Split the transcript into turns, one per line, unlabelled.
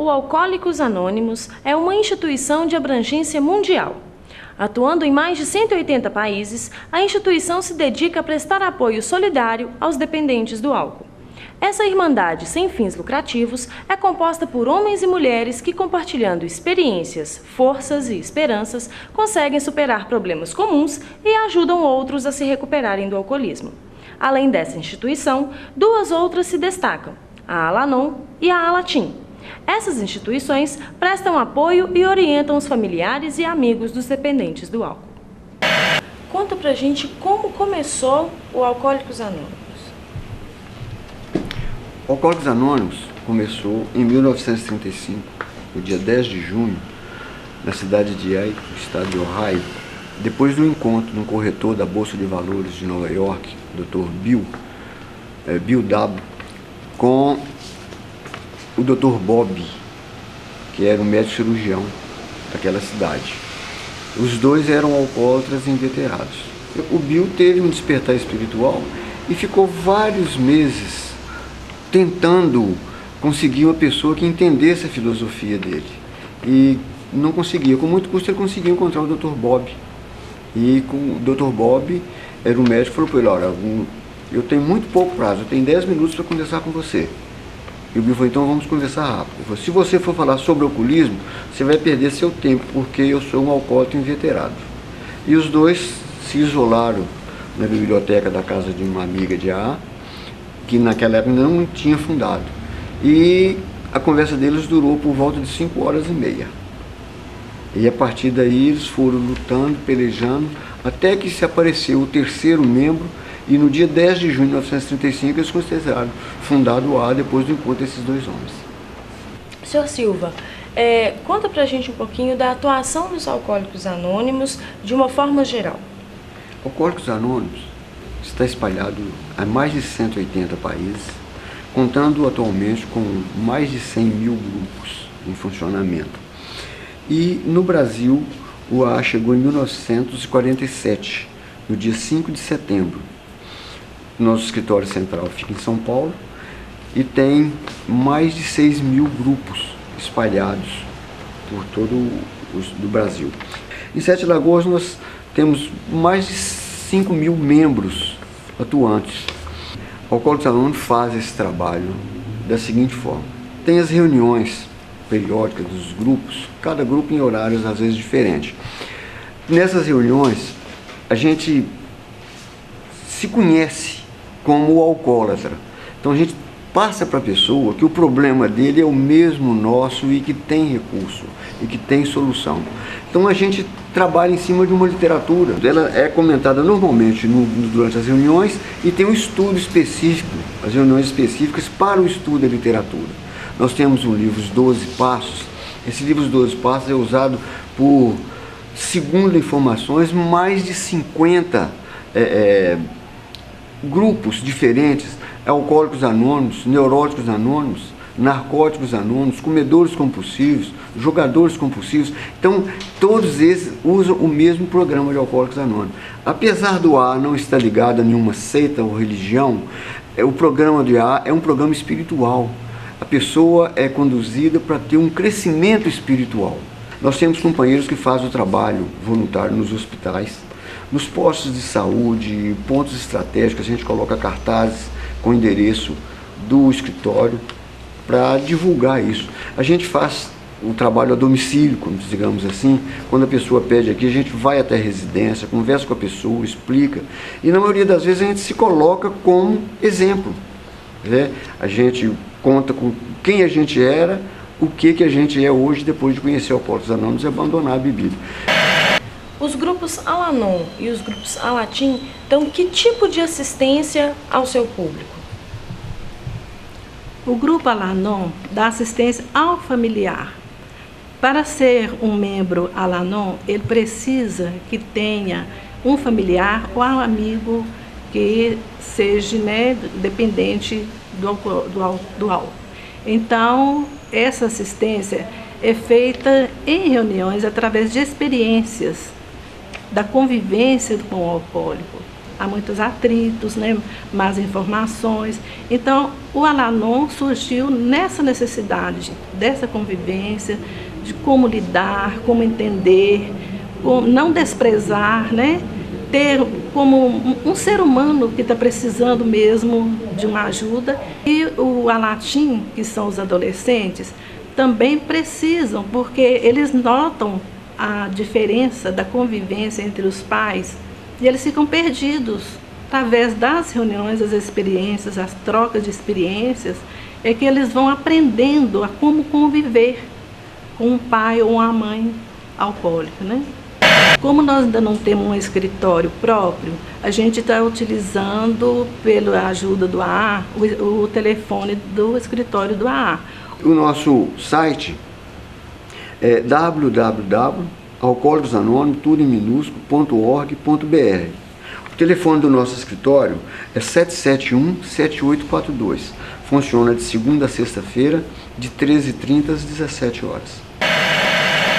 O Alcoólicos Anônimos é uma instituição de abrangência mundial. Atuando em mais de 180 países, a instituição se dedica a prestar apoio solidário aos dependentes do álcool. Essa irmandade sem fins lucrativos é composta por homens e mulheres que, compartilhando experiências, forças e esperanças, conseguem superar problemas comuns e ajudam outros a se recuperarem do alcoolismo. Além dessa instituição, duas outras se destacam, a Al-Anon e a Alatim. Essas instituições prestam apoio e orientam os familiares e amigos dos dependentes do álcool. Conta pra gente como começou o Alcoólicos Anônimos.
O Alcoólicos Anônimos começou em 1935, no dia 10 de junho, na cidade de Akron, no estado de Ohio, depois do encontro no corretor da Bolsa de Valores de Nova York, Dr. Bill W., com o Dr. Bob, que era um médico cirurgião daquela cidade. Os dois eram alcoólatras inveterados. O Bill teve um despertar espiritual e ficou vários meses tentando conseguir uma pessoa que entendesse a filosofia dele. E não conseguia. Com muito custo ele conseguiu encontrar o Dr. Bob. E com o Dr. Bob, era um médico, falou para ele: olha, eu tenho muito pouco prazo, eu tenho 10 minutos para conversar com você. E o Bill falou: então vamos conversar rápido. Ele falou: se você for falar sobre alcoolismo, você vai perder seu tempo, porque eu sou um alcoólatra inveterado. E os dois se isolaram na biblioteca da casa de uma amiga de AA, que naquela época não tinha fundado. E a conversa deles durou por volta de 5 horas e meia. E a partir daí eles foram lutando, pelejando, até que se apareceu o terceiro membro. E no dia 10 de junho de 1935 eles consideraram fundado o AA depois do encontro desses dois homens.
Senhor Silva, conta pra gente um pouquinho da atuação dos Alcoólicos Anônimos de uma forma geral.
Alcoólicos Anônimos está espalhado em mais de 180 países, contando atualmente com mais de 100 mil grupos em funcionamento. E no Brasil, o AA chegou em 1947, no dia 5 de setembro. Nosso escritório central fica em São Paulo e tem mais de 6 mil grupos espalhados por todo o Brasil. Em Sete Lagoas nós temos mais de 5 mil membros atuantes. O Alcoólicos Anônimos faz esse trabalho da seguinte forma: tem as reuniões periódicas dos grupos, cada grupo em horários às vezes diferentes. Nessas reuniões a gente se conhece como o alcoólatra. Então a gente passa para a pessoa que o problema dele é o mesmo nosso e que tem recurso e que tem solução. Então a gente trabalha em cima de uma literatura. Ela é comentada normalmente durante as reuniões e tem um estudo específico, as reuniões específicas para o estudo da literatura. Nós temos o livro Os 12 Passos. Esse livro Os 12 Passos é usado por, segundo informações, mais de 50 grupos diferentes: alcoólicos anônimos, neuróticos anônimos, narcóticos anônimos, comedores compulsivos, jogadores compulsivos. Então, todos esses usam o mesmo programa de Alcoólicos Anônimos. Apesar do AA não estar ligado a nenhuma seita ou religião, o programa do AA é um programa espiritual. A pessoa é conduzida para ter um crescimento espiritual. Nós temos companheiros que fazem o trabalho voluntário nos hospitais, nos postos de saúde, pontos estratégicos. A gente coloca cartazes com endereço do escritório para divulgar isso. A gente faz o trabalho a domicílio, digamos assim. Quando a pessoa pede aqui, a gente vai até a residência, conversa com a pessoa, explica. E na maioria das vezes a gente se coloca como exemplo, né? A gente conta com quem a gente era, o que a gente é hoje depois de conhecer o Alcoólicos Anônimos e abandonar a bebida.
Os grupos Al-Anon e os grupos Alatim dão que tipo de assistência ao seu público?
O grupo Al-Anon dá assistência ao familiar. Para ser um membro Al-Anon, ele precisa que tenha um familiar ou um amigo que seja, né, dependente do álcool. Então, essa assistência é feita em reuniões através de experiências da convivência com o alcoólico. há muitos atritos, né? Más informações. Então, o Al-Anon surgiu nessa necessidade dessa convivência, de como lidar, como entender, como não desprezar, né? Ter como um ser humano que está precisando mesmo de uma ajuda. E o Alatim, que são os adolescentes, também precisam, porque eles notam a diferença da convivência entre os pais e eles ficam perdidos. Através das reuniões, as experiências, as trocas de experiências, é que eles vão aprendendo a como conviver com um pai ou uma mãe alcoólica, né? Como nós ainda não temos um escritório próprio, a gente está utilizando, pela ajuda do AA, o telefone do escritório do AA.
O nosso site é www.alcoolicosanônimos.org.br. O telefone do nosso escritório é 771-7842. Funciona de segunda a sexta-feira, de 13h30 às 17 horas.